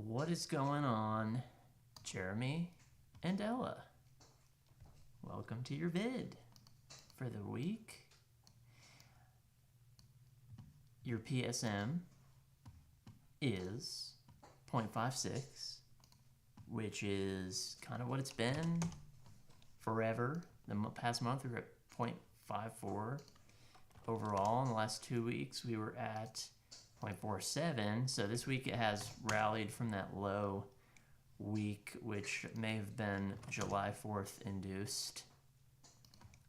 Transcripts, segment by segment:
What is going on, Jeremy and Ella? Welcome to your vid for the week. Your PSM is 0.56, which is kind of what it's been forever. The past month we were at 0.54 overall. In the last 2 weeks we were at 0.47. So this week it has rallied from that low week, which may have been July 4th induced.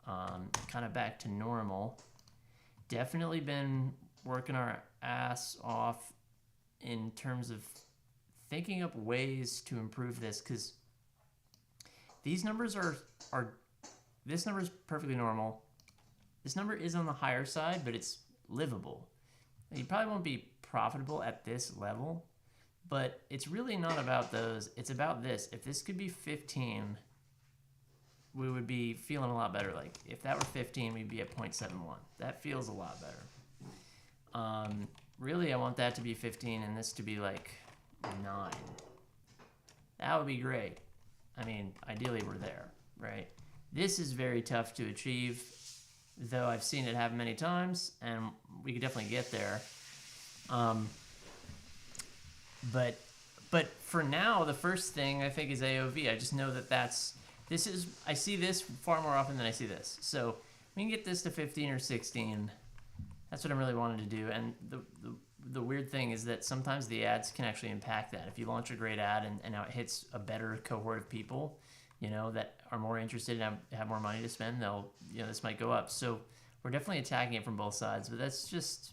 Kind of back to normal. Definitely been working our ass off in terms of thinking up ways to improve this, because these numbers are this number is perfectly normal. This number is on the higher side, but it's livable. You probably won't be profitable at this level, but it's really not about those. It's about this. If this could be 15, we would be feeling a lot better. Like if that were 15, we'd be at 0.71. That feels a lot better. Really, I want that to be 15 and this to be like 9. That would be great. I mean, ideally we're there, right? This is very tough to achieve, though I've seen it happen many times, and we could definitely get there. But for now, the first thing I think is AOV. I just know that I see this far more often than I see this. So we can get this to 15 or 16. That's what I'm really wanting to do. And the weird thing is that sometimes the ads can actually impact that. If you launch a great ad and now it hits a better cohort of people, that are more interested and have more money to spend, this might go up. So we're definitely attacking it from both sides, but that's just,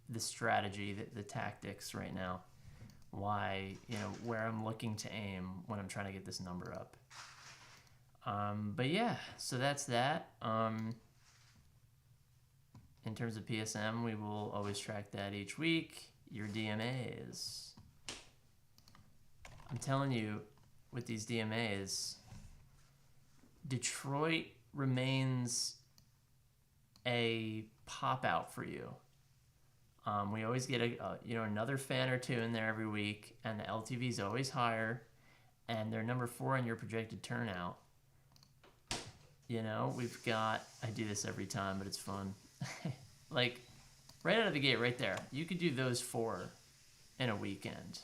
the strategy, the tactics right now. Why, where I'm looking to aim when I'm trying to get this number up. But yeah, so that's that. In terms of PSM, we will always track that each week. Your DMAs. I'm telling you, with these DMAs, Detroit remains a pop out for you. We always get another fan or two in there every week, and the LTV is always higher, and they're number 4 in your projected turnout. We've got, I do this every time, but it's fun. Like right out of the gate, right there, you could do those 4 in a weekend.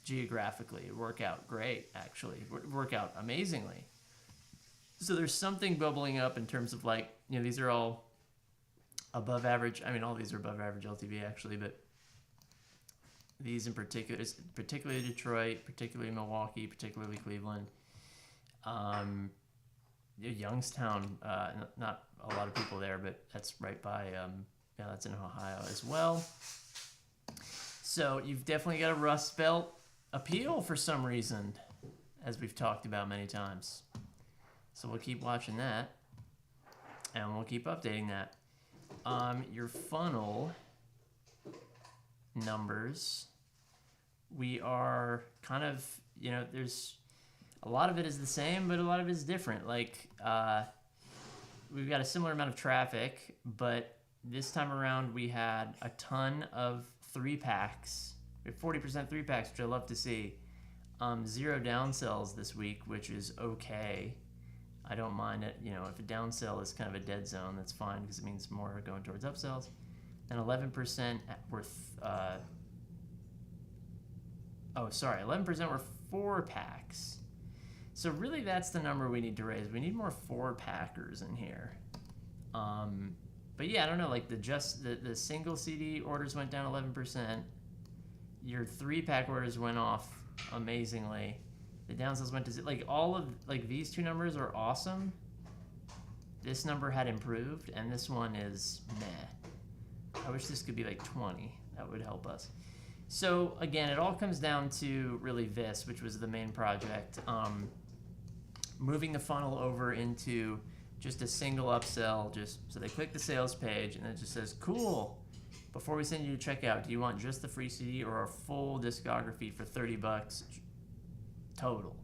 Geographically, work out great. Actually, work out amazingly. So there's something bubbling up in terms of these are all above average. I mean, all these are above average LTV actually, but these in particular, particularly Detroit, particularly Milwaukee, particularly Cleveland, Youngstown. Not a lot of people there, but that's right by. That's in Ohio as well. So you've definitely got a Rust Belt appeal for some reason, as we've talked about many times. So we'll keep watching that, and we'll keep updating that. Your funnel numbers, we are kind of, there's a lot of it is the same, but a lot of it is different. We've got a similar amount of traffic, but this time around we had a ton of 3-packs. We have 40% 3-packs, which I love to see. 0 downsells this week, which is okay. I don't mind it. If a downsell is kind of a dead zone, that's fine because it means more are going towards upsells. And 11% were 11% were 4-packs. So really that's the number we need to raise. We need more 4-packers in here. But yeah, I don't know, the single CD orders went down 11%. Your 3-pack orders went off amazingly. The downsells went to all of these 2 numbers are awesome. This number had improved, and this one is meh. I wish this could be 20. That would help us. So again, it all comes down to really this, which was the main project. Moving the funnel over into just a single upsell, so they click the sales page and it just says, cool, before we send you to checkout, do you want just the free CD or a full discography for $30 total?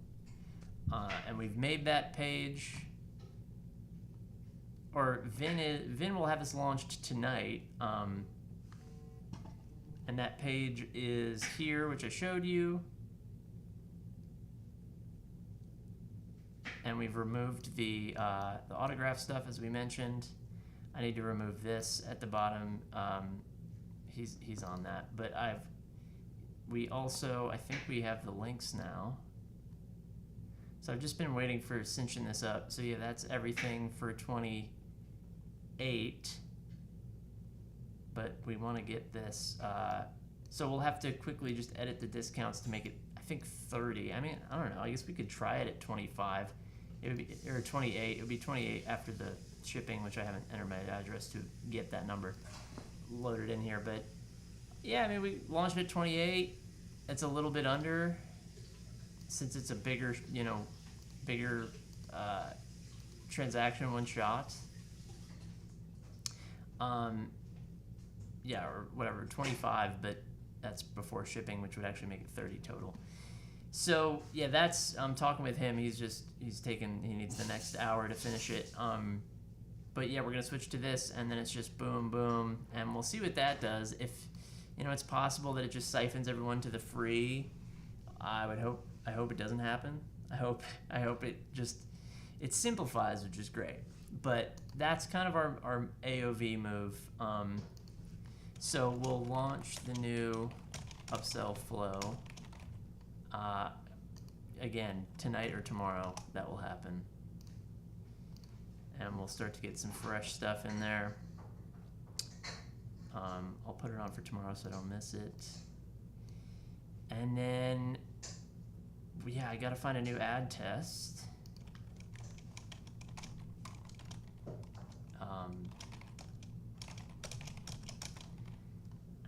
And we've made that page, or Vin will have this launched tonight, And that page is here, which I showed you. And we've removed the autograph stuff, as we mentioned. I need to remove this at the bottom. He's on that, but we also, I think we have the links now. So I've just been waiting for cinching this up. So yeah, that's everything for 28. But we want to get this. So we'll have to quickly just edit the discounts to make it, I think, 30. I mean, I don't know. I guess we could try it at 25. It would be, or 28. It would be 28 after the shipping, which I haven't entered my address to get that number loaded in here. But yeah, I mean, we launched at 28. It's a little bit under, since it's a bigger, transaction, one shot. Yeah, or whatever, 25, but that's before shipping, which would actually make it 30 total. So yeah, that's, I'm talking with him. He needs the next hour to finish it. But yeah, we're gonna switch to this, and then it's just boom, boom, and we'll see what that does. If, it's possible that it just siphons everyone to the free. I hope it doesn't happen. I hope it simplifies, which is great. But that's kind of our AOV move. So we'll launch the new upsell flow. Again, tonight or tomorrow, that will happen. And we'll start to get some fresh stuff in there. I'll put it on for tomorrow so I don't miss it. And then, yeah, I gotta find a new ad test.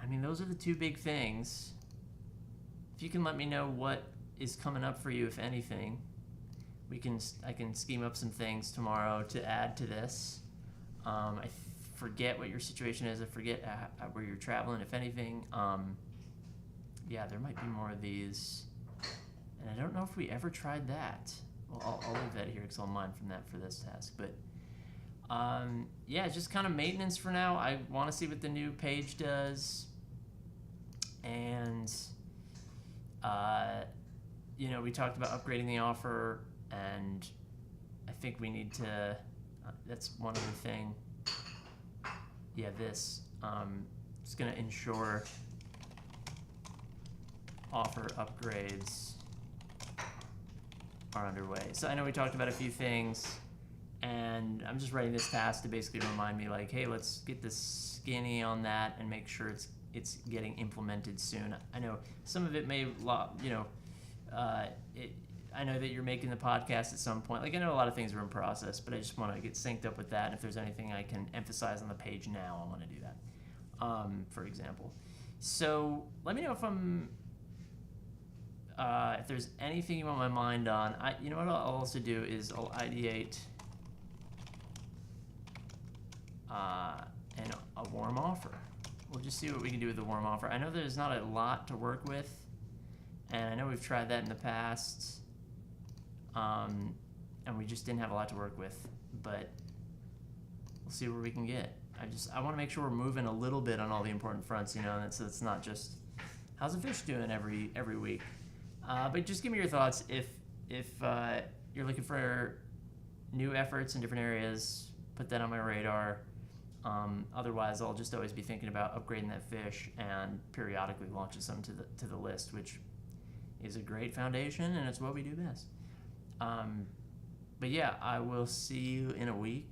I mean, those are the two big things. If you can let me know what is coming up for you, if anything, I can scheme up some things tomorrow to add to this. I forget what your situation is. I forget where you're traveling, if anything. Yeah, there might be more of these. And I don't know if we ever tried that. Well, I'll leave that here because I'll mine from that for this task. But yeah, just kind of maintenance for now. I want to see what the new page does. And, we talked about upgrading the offer, and I think we need to, that's one other thing. Yeah, this, it's going to ensure offer upgrades are underway. So I know we talked about a few things, and I'm just writing this task to basically remind me, like, hey, let's get this skinny on that and make sure it's getting implemented soon. I know some of it may, I know that you're making the podcast at some point. Like, I know a lot of things are in process, but I just want to get synced up with that. And if there's anything I can emphasize on the page now, I want to do that, for example. So let me know if there's anything you want my mind on. What I'll also do is I'll ideate a warm offer. We'll just see what we can do with the warm offer. I know there's not a lot to work with, and I know we've tried that in the past, and we just didn't have a lot to work with, but we'll see where we can get. I want to make sure we're moving a little bit on all the important fronts, so it's not just, how's the fish doing every week? But just give me your thoughts if you're looking for new efforts in different areas. Put that on my radar. Otherwise, I'll just always be thinking about upgrading that fish and periodically launching some to the list, which is a great foundation, and it's what we do best. But yeah, I will see you in a week